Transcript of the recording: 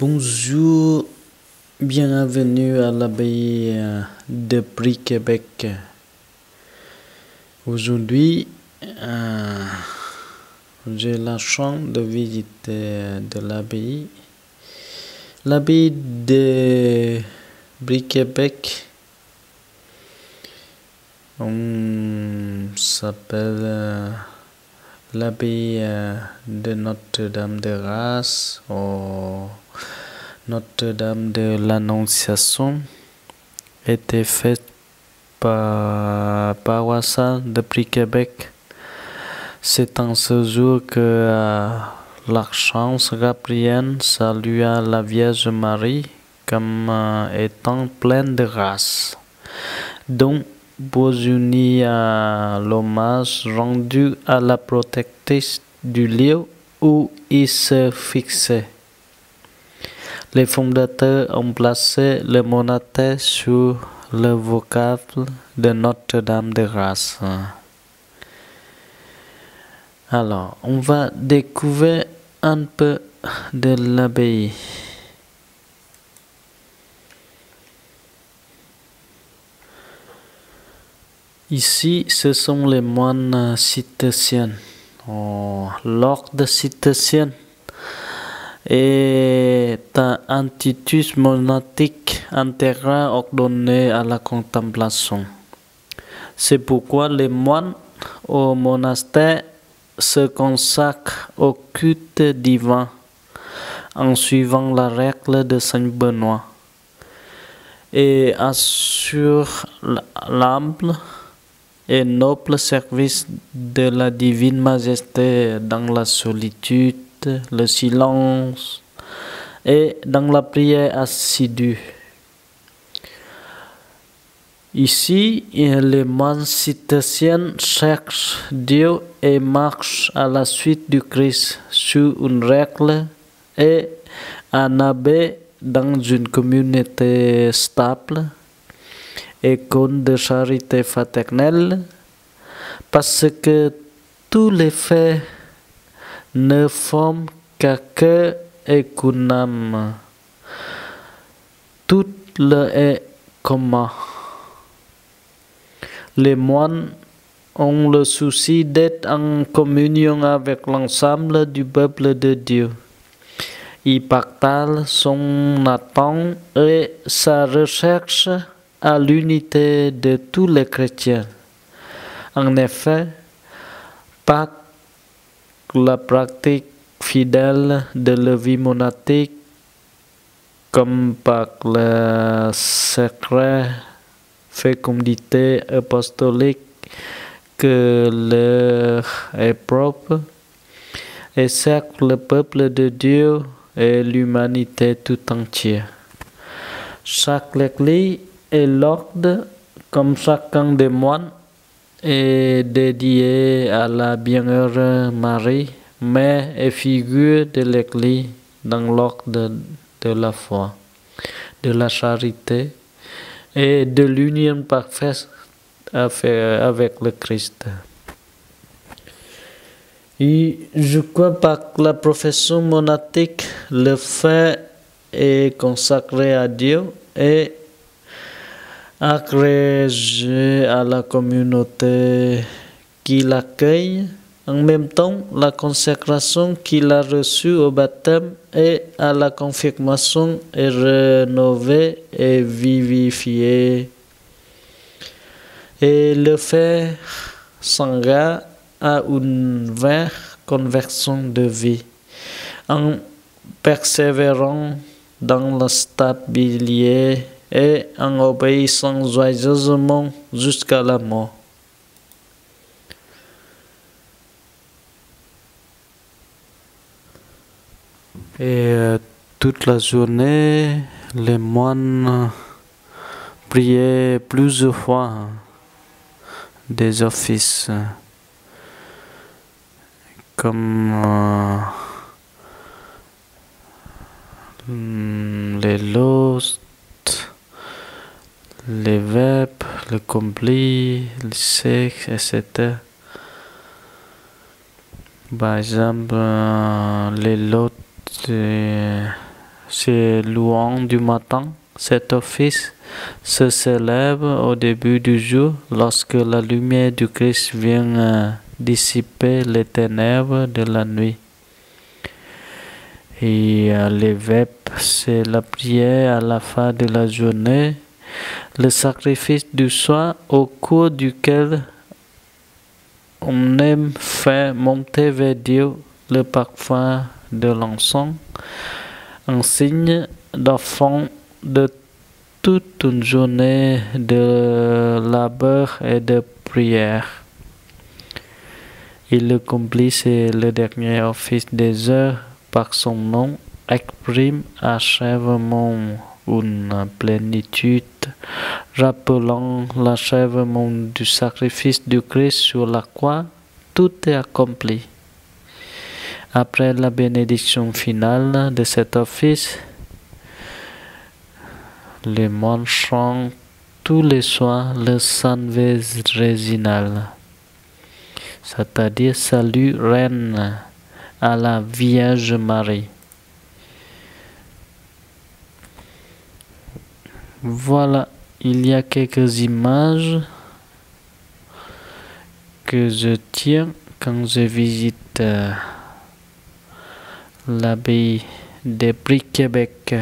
Bonjour, bienvenue à l'abbaye de Prix-Québec. Aujourd'hui, j'ai la chance de visiter de l'abbaye. L'abbaye de Prix-Québec, on s'appelle l'abbaye de Notre-Dame de Grasse ou Notre-Dame de l'Annonciation, était faite par paroisse de Prix-Québec. C'est en ce jour que l'archange Gabriel salua la Vierge Marie comme étant pleine de grâce. Donc, pour unir l'hommage rendu à la protectrice du lieu où il se fixait, les fondateurs ont placé le monastère sur le vocable de Notre-Dame de Grasse. Alors, on va découvrir un peu de l'abbaye. Ici, ce sont les moines cisterciens. L'ordre cistercien est un institut monastique intégral ordonné à la contemplation. C'est pourquoi les moines au monastère se consacrent au culte divin en suivant la règle de Saint Benoît et assurent l'humble et noble service de la divine majesté dans la solitude, le silence et dans la prière assidue. Ici, les moines cisterciens cherchent Dieu et marchent à la suite du Christ sur une règle et un abbé dans une communauté stable, école de charité fraternelle, parce que tous les faits ne forment qu'un cœur et qu'une âme. Tout le est commun. Les moines ont le souci d'être en communion avec l'ensemble du peuple de Dieu. Ils partagent son attente et sa recherche à l'unité de tous les chrétiens. En effet, par la pratique fidèle de la vie monastique, comme par la sacrée fécondité apostolique que leur est propre, et cercle le peuple de Dieu et l'humanité tout entière. Chaque église et l'ordre, comme chacun des moines, est dédié à la Bienheureuse Marie, mère et figure de l'Église dans l'ordre de la foi, de la charité et de l'union parfaite avec le Christ. Et je crois par la profession monastique, le fait est consacré à Dieu et agrégé à la communauté qui l'accueille. En même temps, la consécration qu'il a reçue au baptême et à la confirmation est rénovée et vivifiée. Et le fait s'engage à une vraie conversion de vie en persévérant dans la stabilité et en obéissant joyeusement jusqu'à la mort. Et toute la journée, les moines priaient plusieurs fois des offices comme les lostes, les vêpres, le complis, le sexe, etc. Par exemple, les lots c'est louange du matin. Cet office se célèbre au début du jour lorsque la lumière du Christ vient dissiper les ténèbres de la nuit. Et les vêpres, c'est la prière à la fin de la journée, le sacrifice du soir au cours duquel on aime faire monter vers Dieu le parfum de l'encens, un signe d'offrande de toute une journée de labeur et de prière. Il le accomplit, c'est le dernier office des heures par son nom, exprime achèvement une plénitude, rappelant l'achèvement du sacrifice du Christ sur la croix, tout est accompli. Après la bénédiction finale de cet office, les moines chantent tous les soirs le Salve Regina, c'est-à-dire salut reine à la Vierge Marie. Voilà, il y a quelques images que je tiens quand je visite l'abbaye de Briquebec.